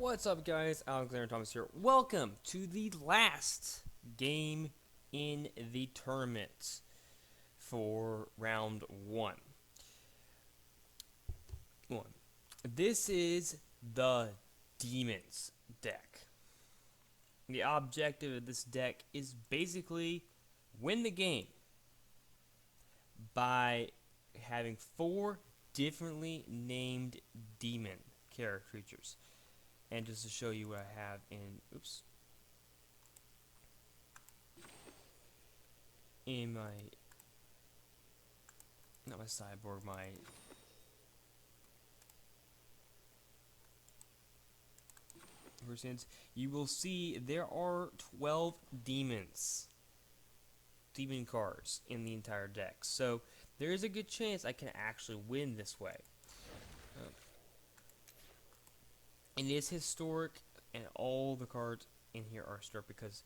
What's up, guys? Alexander Thomas here. Welcome to the last game in the tournament for round one. This is the Demons deck. The objective of this deck is basically win the game by having 4 differently named demon character creatures. And just to show you what I have in my, not my sideboard, my persons, you will see there are 12 demon cards in the entire deck. So there is a good chance I can actually win this way. It is historic, and all the cards in here are historic because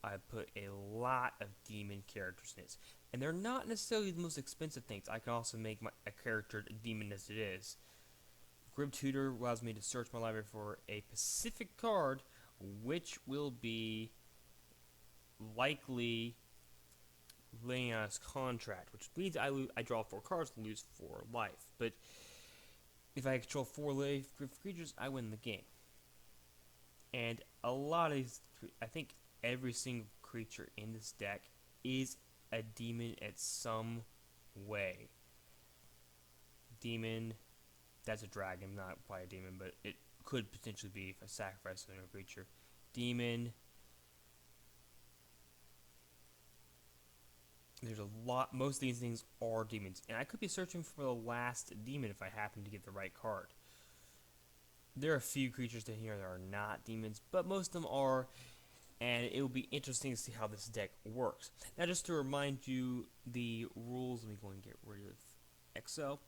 I put a lot of demon characters in it. And they're not necessarily the most expensive things. I can also make a character a demon as it is. Grim Tutor allows me to search my library for a specific card, which will be likely Leon's Contract, which means I draw 4 cards and lose 4 life. But if I control 4 life creatures, I win the game. And a lot of these, I think every single creature in this deck is a demon at some way. Demon, that's a dragon, not quite a demon, but it could potentially be if I sacrifice another creature. Demon. There's a lot, most of these things are demons. And I could be searching for the last demon if I happen to get the right card. There are a few creatures in here that are not demons, but most of them are, and it will be interesting to see how this deck works. Now, just to remind you the rules, let me go and get rid of Excel.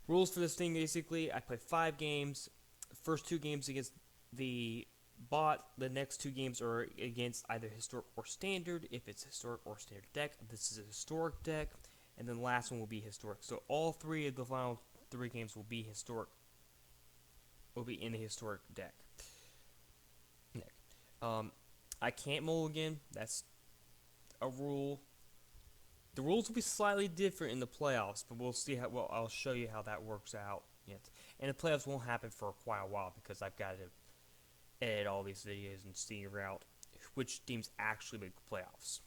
Rules for this thing, basically, I play 5 games. First 2 games against the bot, the next 2 games are against either historic or standard. If it's historic or standard deck, this is a historic deck, and then the last one will be historic. So all 3 of the final 3 games will be historic. Will be in the historic deck. I can't mulligan. That's a rule. The rules will be slightly different in the playoffs, but we'll see how. Well, I'll show you how that works out yet. And the playoffs won't happen for quite a while because I've got to edit all these videos and figure out which teams actually make the playoffs.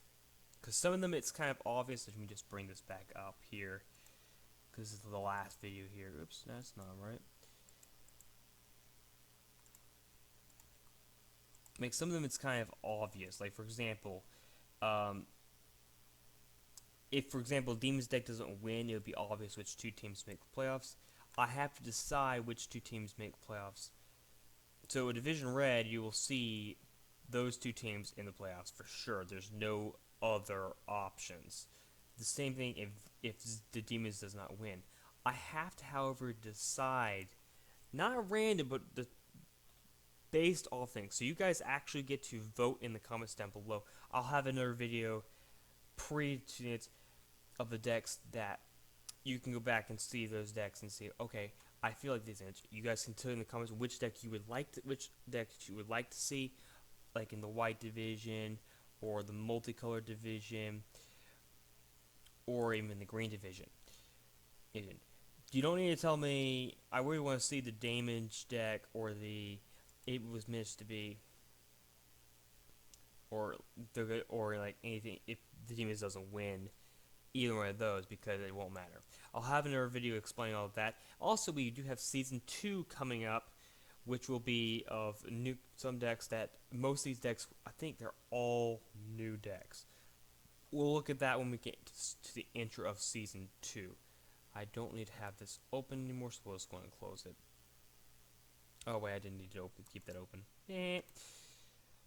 Because some of them it's kind of obvious. Let me just bring this back up here because this is the last video here. Oops, that's not right. Like some of them it's kind of obvious. Like for example, if for example Demon's deck doesn't win, it would be obvious which 2 teams make the playoffs. I have to decide which 2 teams make the playoffs. So in Division Red, you will see those 2 teams in the playoffs for sure. There's no other options. The same thing if the Demons does not win. I have to, however, decide, not at random, but based off things. So you guys actually get to vote in the comments down below. I'll have another video pre-to of the decks that you can go back and see those decks and see, okay, I feel like these. You guys can tell in the comments which deck you would like to see, like in the white division or the multicolored division or even the green division. You don't need to tell me I really want to see the damage deck or the it was meant to be, or like anything if the team doesn't win either one of those, because it won't matter. I'll have another video explaining all of that. Also, we do have season 2 coming up, which will be of some decks that most of these decks, I think they're all new decks. We'll look at that when we get to the intro of season 2. I don't need to have this open anymore, so we'll just go and close it. Oh wait, I didn't need to keep that open.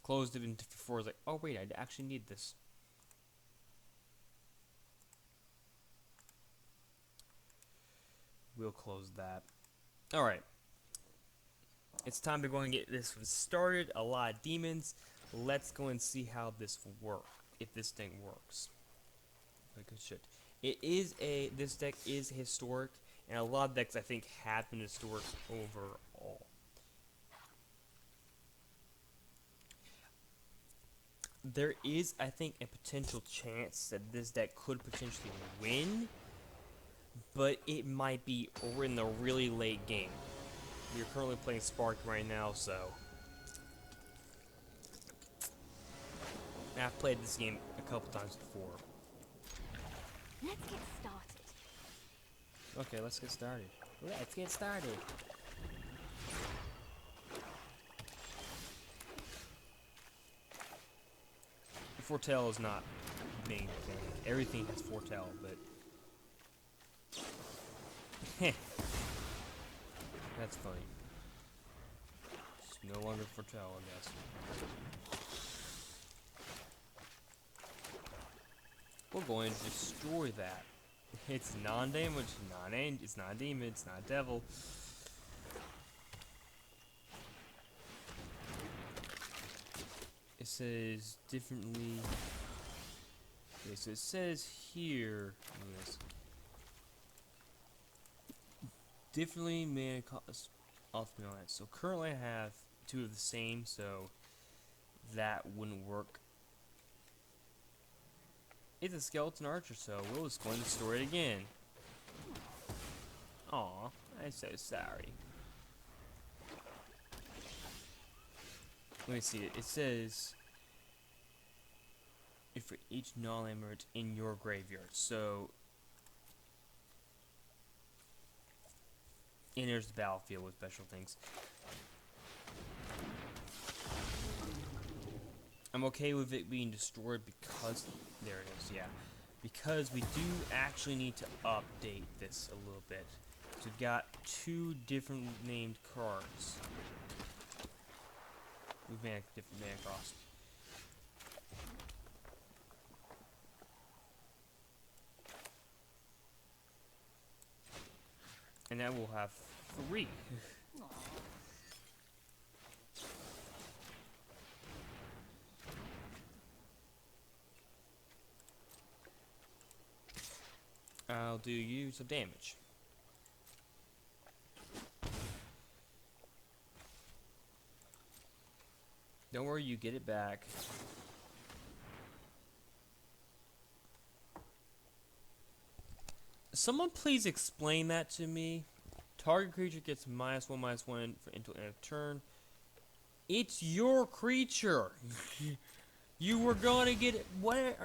Closed it before I was like, oh wait, I actually need this. We'll close that. Alright. It's time to go and get this started. A lot of demons. Let's go and see how this works. If this thing works. Like it should. This deck is historic, and a lot of decks I think have been historic overall. there is, I think, a potential chance that this deck could potentially win, but it might be in the really late game. You're currently playing Spark right now, so I've played this game a couple times before. Let's get started. Okay, let's get started. Let's get started. Foretell is not the main thing. Everything has foretell, but that's funny. It's no longer foretell, I guess. We're going to destroy that. It's non-damage, it's not a demon, it's not a devil. It says differently. Okay, so it says here, differently mana cost ultimate on it. So currently I have two of the same, so that wouldn't work. It's a skeleton archer, so we'll just go and destroy it again. Aw, I'm so sorry. Let me see it. It says if for each non-emerald in your graveyard. So enters the battlefield with special things. I'm okay with it being destroyed because there it is, yeah. Because we do actually need to update this a little bit. So we've got two different named cards. With different mana cost. And now we'll have 3. I'll do you some damage. Don't worry, you get it back. Someone please explain that to me. Target creature gets -1/-1 for until end of turn. It's your creature. You were gonna get it. What?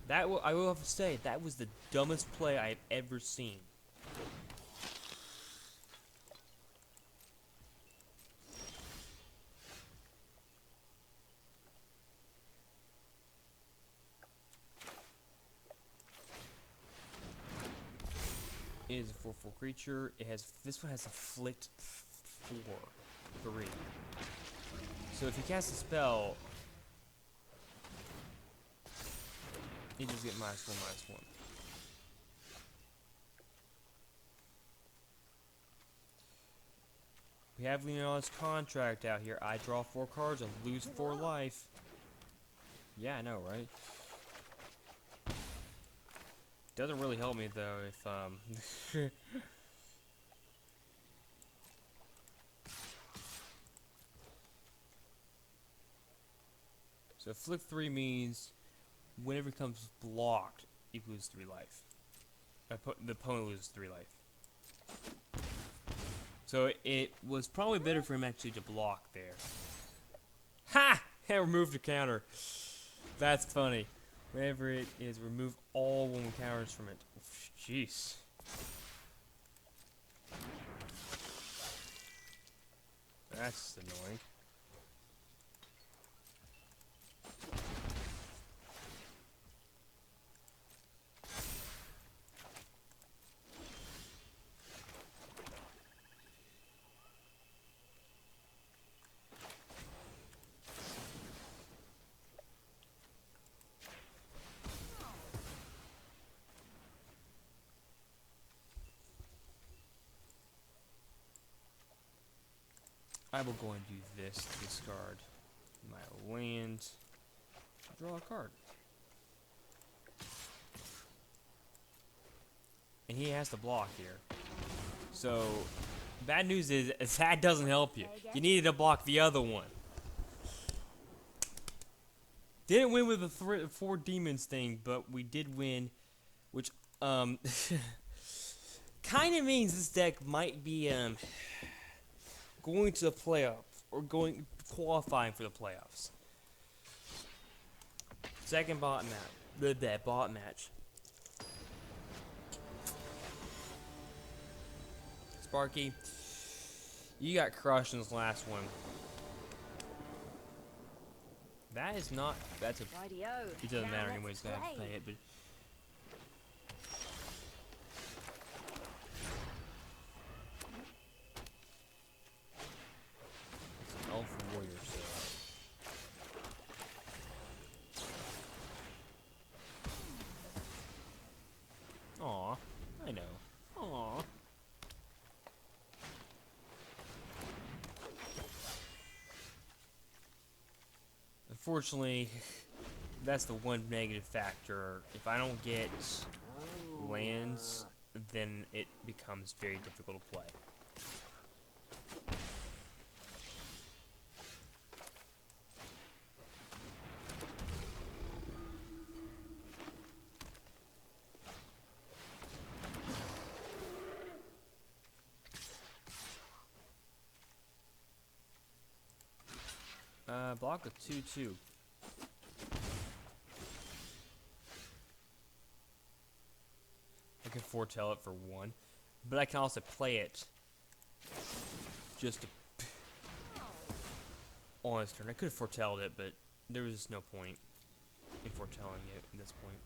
I will have to say that was the dumbest play I've ever seen. It is a 4/4 creature. This one has afflict 4/3. So if you cast a spell, you just get -1/-1. We have Leonard's contract out here. I draw 4 cards and lose 4 life. Yeah, I know, right? Doesn't really help me though if So flip 3 means whenever it comes blocked, you lose 3 life. The opponent loses 3 life. So it was probably better for him actually to block there. Ha! I removed the counter. That's funny. Whenever it is, remove all 1 counters from it. Jeez. That's annoying. I will go and do this to discard my land. Draw a card. And he has to block here. So, bad news is that doesn't help you. You needed to block the other one. Didn't win with the 4 demons thing, but we did win, which kind of means this deck might be going to the playoffs or qualifying for the playoffs. Second bot match. That bot match. Sparky, you got crushed in this last one. That is not. That's a. Rightio. It doesn't Now matter let's anyways. Gotta play. play it, but. It's an Alpha Warrior, so. Aw, I know. Aw. Unfortunately, that's the one negative factor. If I don't get lands, then it becomes very difficult to play. Block a 2/2. I can foretell it for 1, but I can also play it just to on his turn. I could have foretelled it, but there was just no point in foretelling it at this point.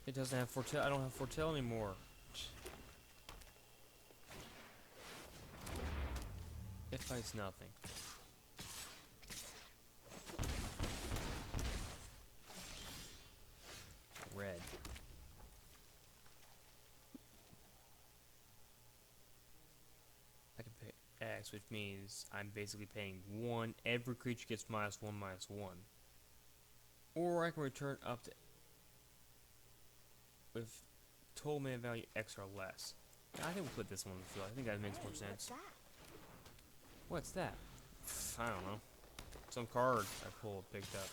It doesn't have foretell. I don't have foretell anymore. It fights nothing. Red. I can pay X, which means I'm basically paying 1. Every creature gets -1/-1. Or I can return up to with total mana value X or less. I think we'll put this one on the field. I think that makes more sense. What's that? I don't know. Some card I picked up.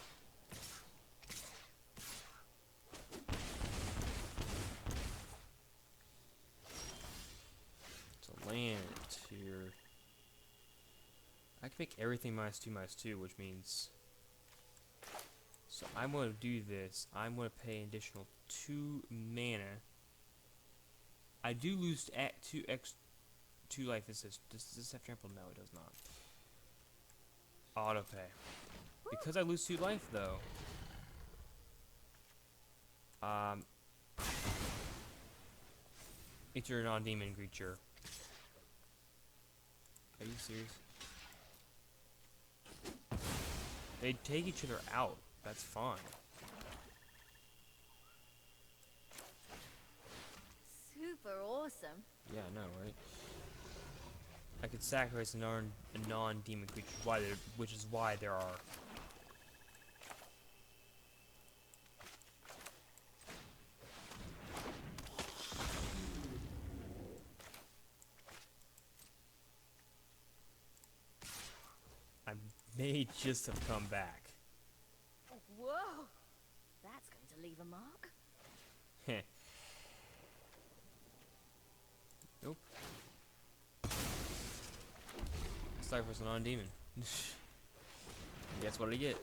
It's a land here. I can make everything -2/2, which means. So I'm going to do this. I'm going to pay an additional 2 mana. I do lose 2 life. Does this have trample? No, it does not. Auto pay. Because I lose 2 life, though. It's your non-demon creature. Are you serious? They take each other out. That's fine. Super awesome. Yeah, I know, right? I could sacrifice a non-demon creature, which is why there are. I may just have come back. Whoa! That's going to leave a mark. Heh. Nope. Sacrifice a non-demon. Guess what I get?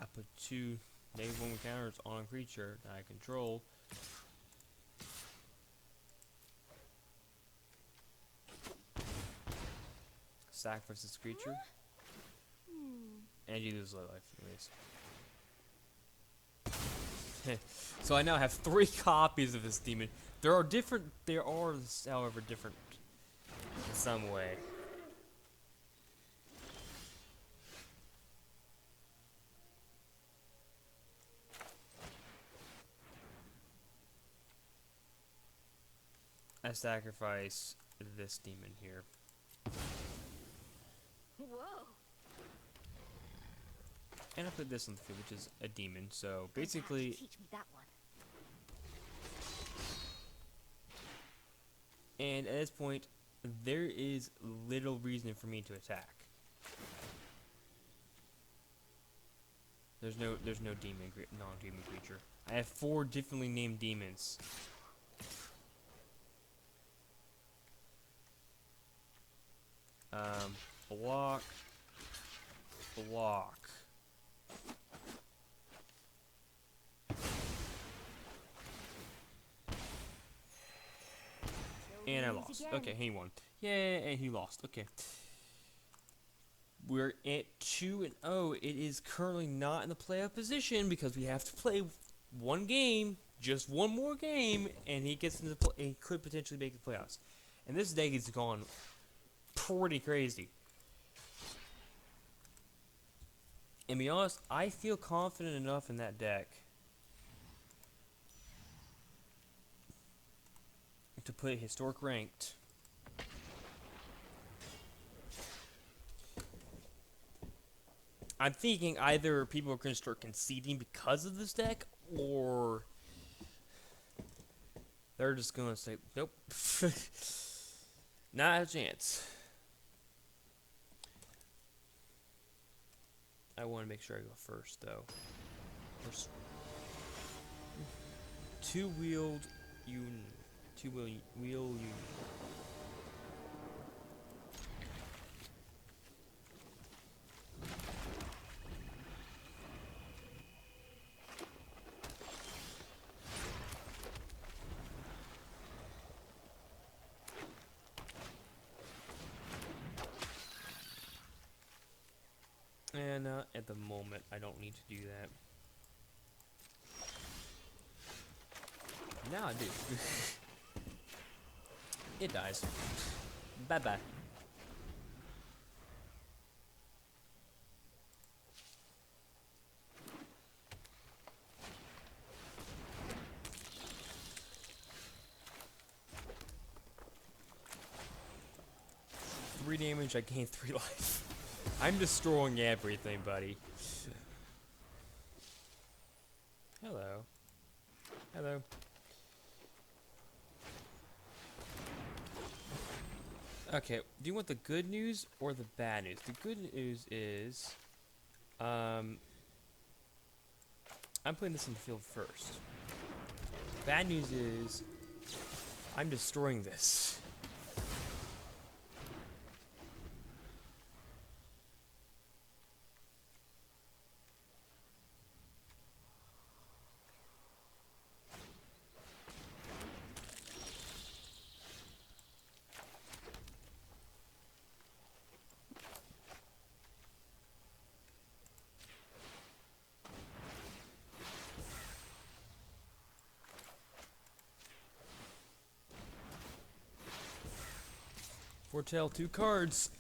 I put 2 -1 counters on a creature that I control. Sacrifice this creature. And you lose life anyways. So I now have 3 copies of this demon. There are, however, different in some way. I sacrifice this demon here. Whoa. And I put this on the field, which is a demon. So You'll have to basically, teach me that one. and at this point, there is little reason for me to attack. There's no non-demon creature. I have 4 differently named demons. Block, block. And I lost. Okay, he won. Yeah, and he lost. Okay. We're at 2-0. It is currently not in the playoff position because we have to play one game, just one more game, and he gets into the he could potentially make the playoffs. And this deck has gone pretty crazy. And to be honest, I feel confident enough in that deck to put historic ranked. I'm thinking either people are going to start conceding because of this deck, or they're just going to say, nope, not a chance. I want to make sure I go first, though. First. Two-wheel union. And at the moment, I don't need to do that. Now I do. It dies. Bye-bye. Three damage, I gain 3 life. I'm destroying everything, buddy. Hello. Hello. Okay, do you want the good news or the bad news? The good news is, I'm putting this in the field first. Bad news is, I'm destroying this. Foretell 2 cards.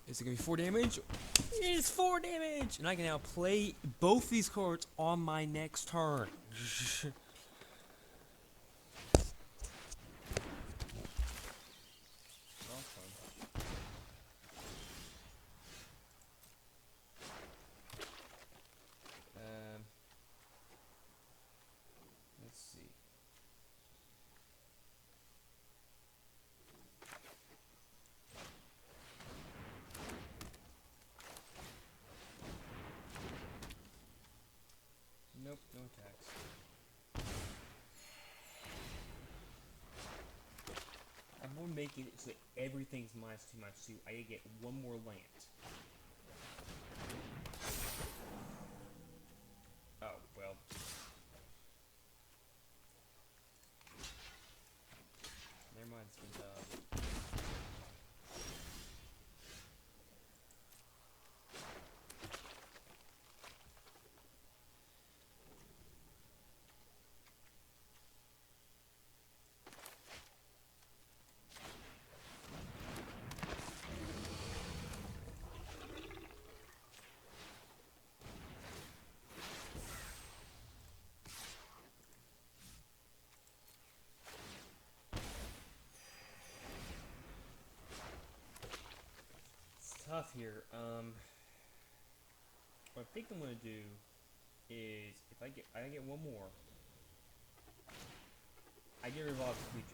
Is it gonna be 4 damage? It is 4 damage! And I can now play both these cards on my next turn. Let's see. Nope, no attacks. I'm going to make it so that everything's -2/-2. I get 1 more land. Oh, well. Never mind, it's been off here. What I think I'm gonna do is if I get one more, I get rid of a lot of creatures.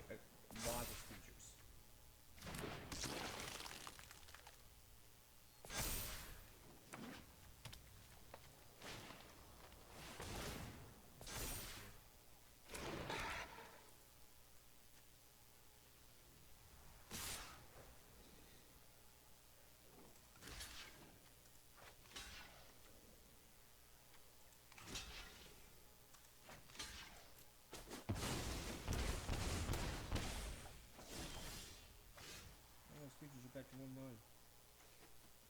Those creatures are back to 1/1,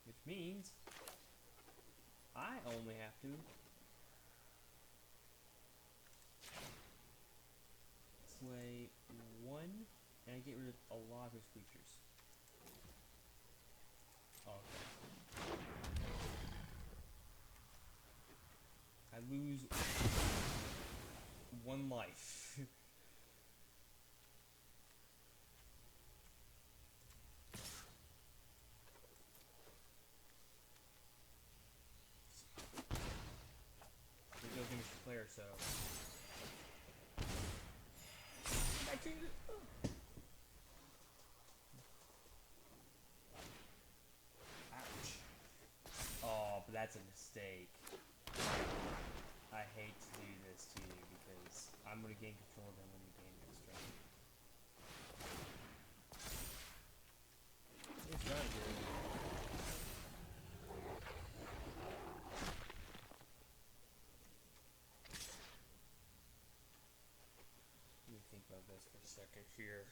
which means I only have to play one, and I get rid of a lot of his creatures. Okay. I lose one life. There's no finished player, so. Ouch. Oh, but that's a mistake. I hate to do this to you because I'm going to gain control of them when you gain next turn. It's not good. Let me think about this for a second here.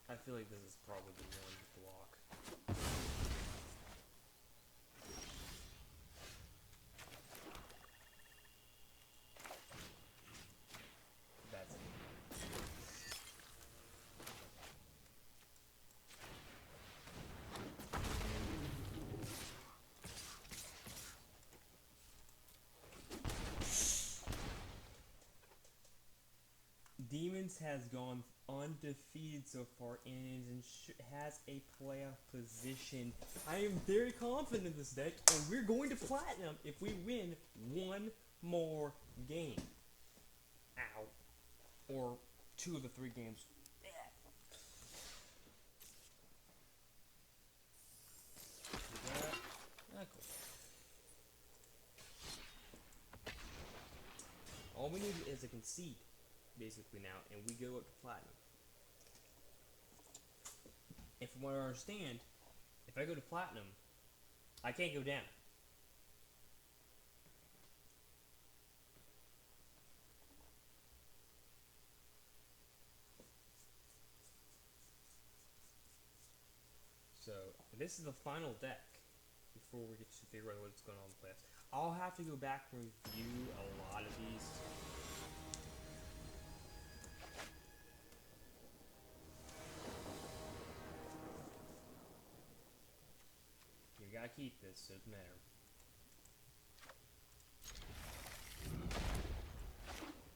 I feel like this is probably the one to block. That's it. Demons has gone undefeated so far and has a playoff position. I am very confident in this deck, and we're going to platinum if we win one more game. Ow. Or 2 of the 3 games. Cool. All we need is a concede, basically now, and we go up to platinum. And from what I understand, if I go to platinum, I can't go down. So, this is the final deck before we get to figure out what's going on in the playoffs. I'll have to go back and review a lot of these. You gotta keep this, so it doesn't matter.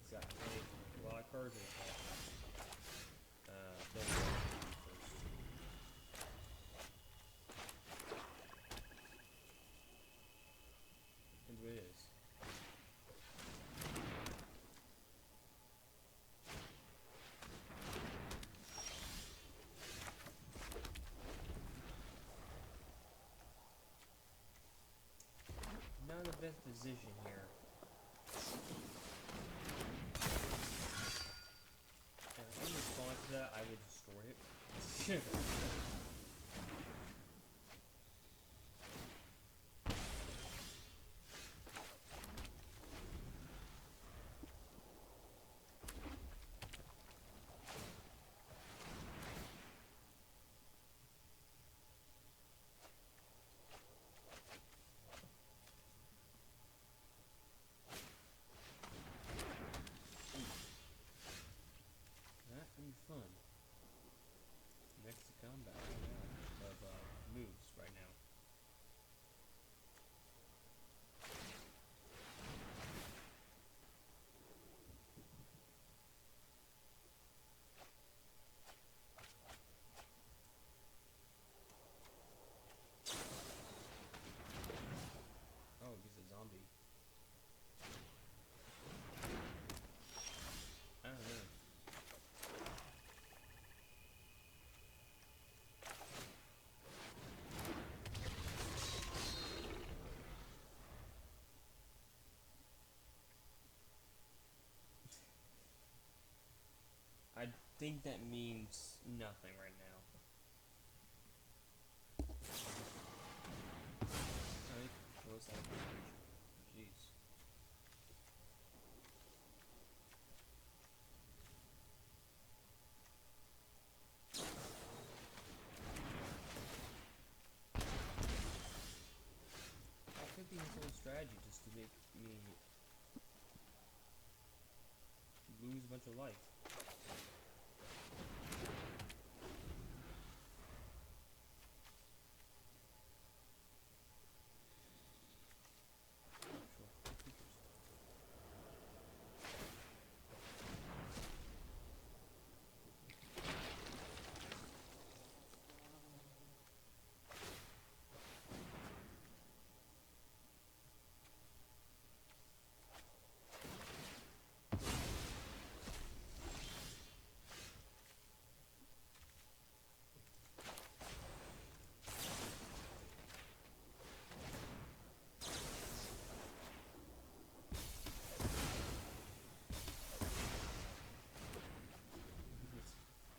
It's got a lot of cards in it. And what it is. Not in the best position here. And in response to that, I will destroy it. That would be fun. Next to combat. think that means nothing right now. What's that? Jeez. That could be his whole strategy, just to make me lose a bunch of life.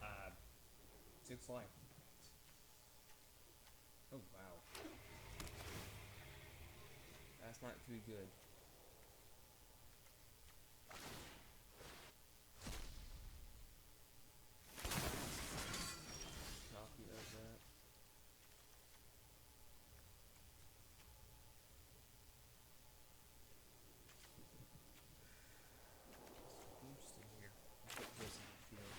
Uh, 6 life. Oh wow. That's not too good. Copy of that. Interesting here. I'll put this in the field.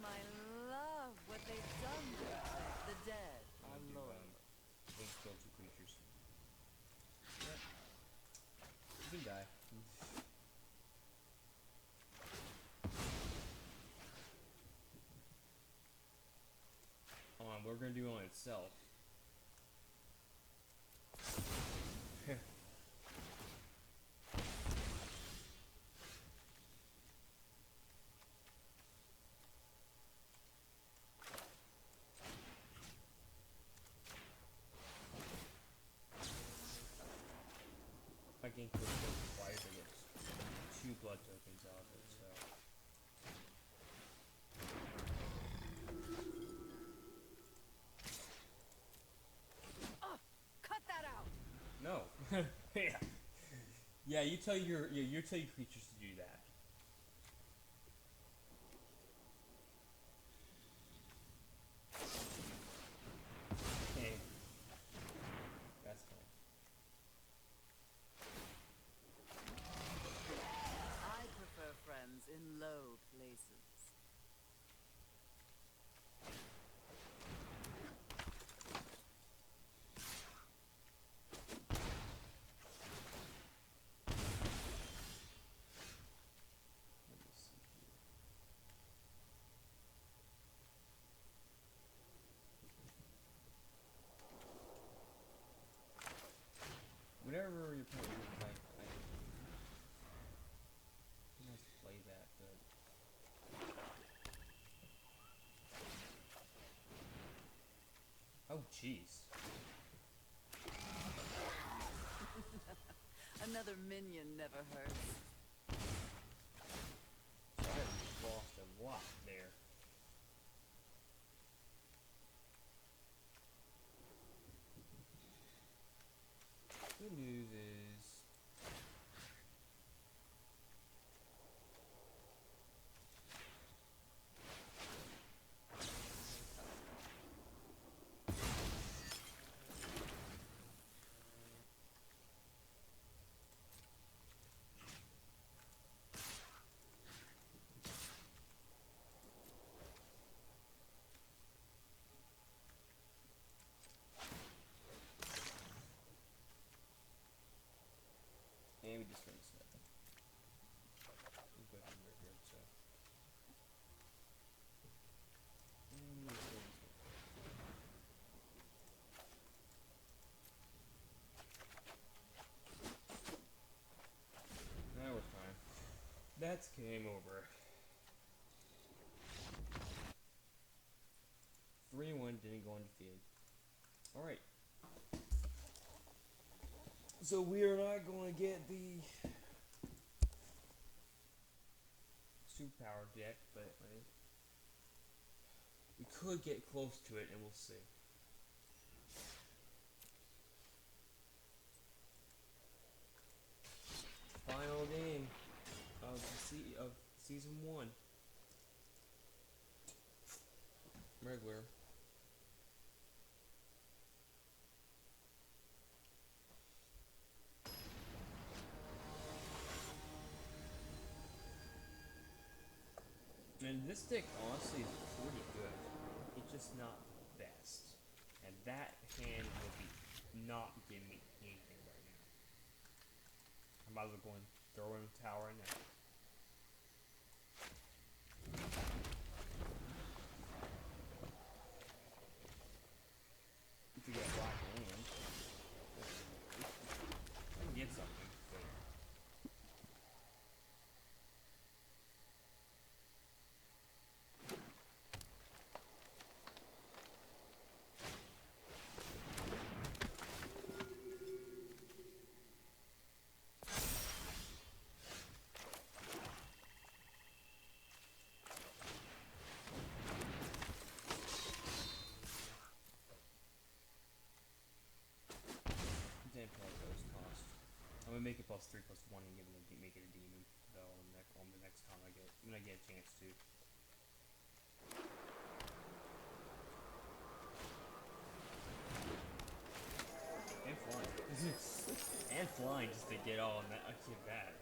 I love what they've done to the dead. I'm gonna do let's kill 2 creatures. Yep. You can die. Hold on, we're gonna do on itself. I can click twice, I get 2 blood tokens out of it, so. Cut that out! No. Yeah. Yeah, you tell your creatures to do that. Okay. That's fine. I prefer friends in low places. Let me see here. Whatever your opponent would like, I can just play that, but. Oh, jeez. Another minion never hurts. So I just lost a lot there. Good news is. And we just finished that. We'll go ahead and right here, so. And we'll go this way. That was fine. That's game over. 3-1 didn't go Alright. So we are not going to get the superpower deck, but we could get close to it, and we'll see. Final game of season 1. Regular. And this deck honestly is pretty good. It's just not the best. And that hand will be not giving me anything right now. I might as well go and throw in the tower right now. If you get a black land, I can get something, but damn those cost. I'm gonna make it +3/+1 and make it a demon though on the next time when I get a chance to. And flying. And flying just to get all that. I get that.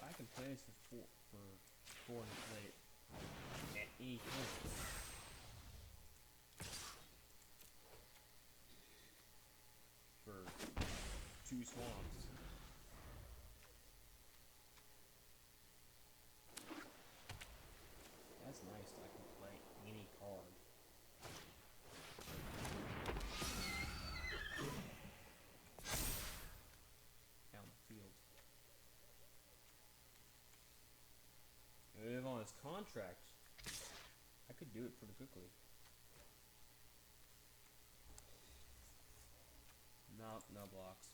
I can play this for 4 and play it at any point. For 2 swamps. That's nice. I can play any card. Down the field. And if on his contract, I could do it pretty quickly. Nope, no blocks.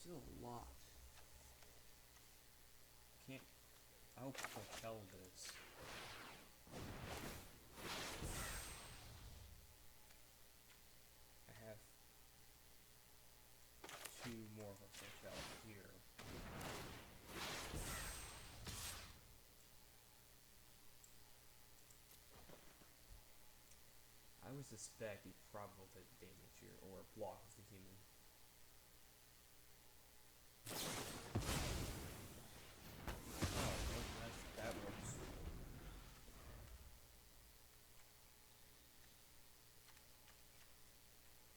Still a lot. Can't. I hope I tell this. I have 2 more of a hotel here. I would suspect he probably will take damage here, or block with the human. Oh, that works.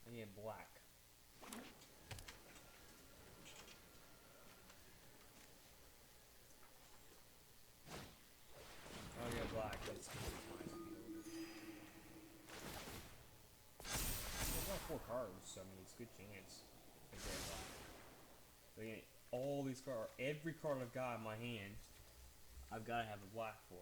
I need a black. Oh yeah, black. That's my speed. I've got 4 cards, so I mean it's a good chance to get black. But again, all these cards, every card I've got in my hand, I've got to have a black for.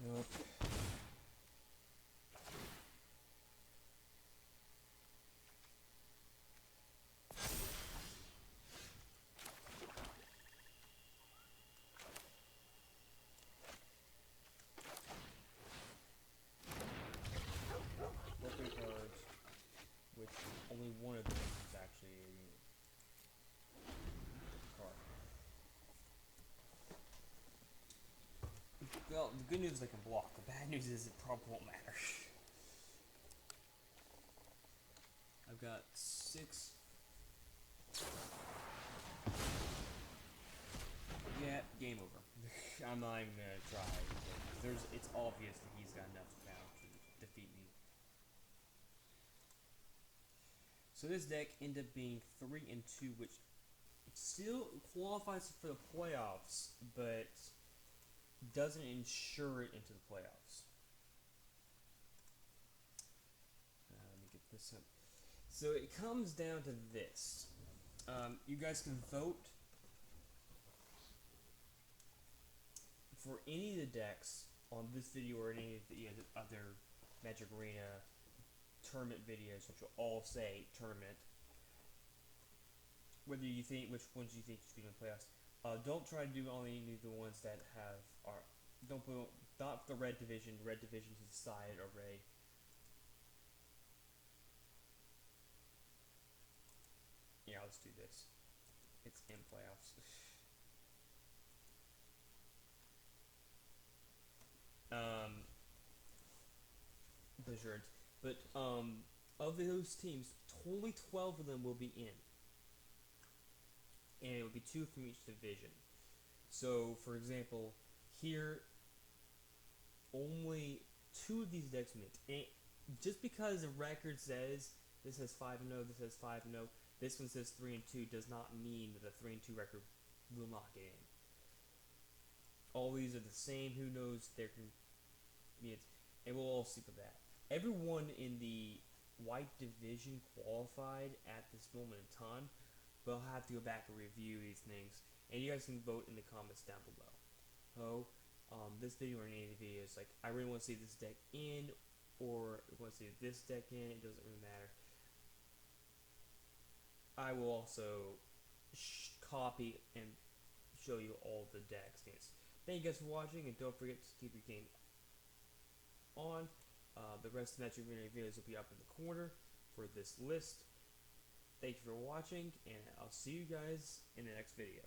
Nope. Well, the good news is I can block. The bad news is it probably won't matter. I've got 6. Yeah, game over. I'm not even gonna try. It's obvious that he's got enough now to defeat me. So this deck ended up being 3-2, which still qualifies for the playoffs, but doesn't ensure it into the playoffs. Let me get this up. So it comes down to this. You guys can vote for any of the decks on this video or any of the other Magic Arena tournament videos, which will all say tournament. Whether you think which ones you think should be in the playoffs. Don't try to do only the ones that don't put not the red division. Red division is decided already. Yeah, let's do this. It's in playoffs. Blizzard. But of those teams, only 12 of them will be in, and it will be 2 from each division. So, for example, here only 2 of these decks will be in. And just because the record says this has 5-0, this has 5-0, this one says 3-2, does not mean that the 3-2 record will not get in. All these are the same. Who knows? There can be it, and we'll all see with that. Everyone in the white division qualified at this moment in time, but I'll have to go back and review these things, and you guys can vote in the comments down below. This video or any of the videos, like, I really want to see this deck in, or I want to see this deck in, it doesn't really matter. I will also copy and show you all the decks. Thank you guys for watching, and don't forget to keep your game on. The rest of the Magic Arena videos will be up in the corner for this list. Thank you for watching, and I'll see you guys in the next video.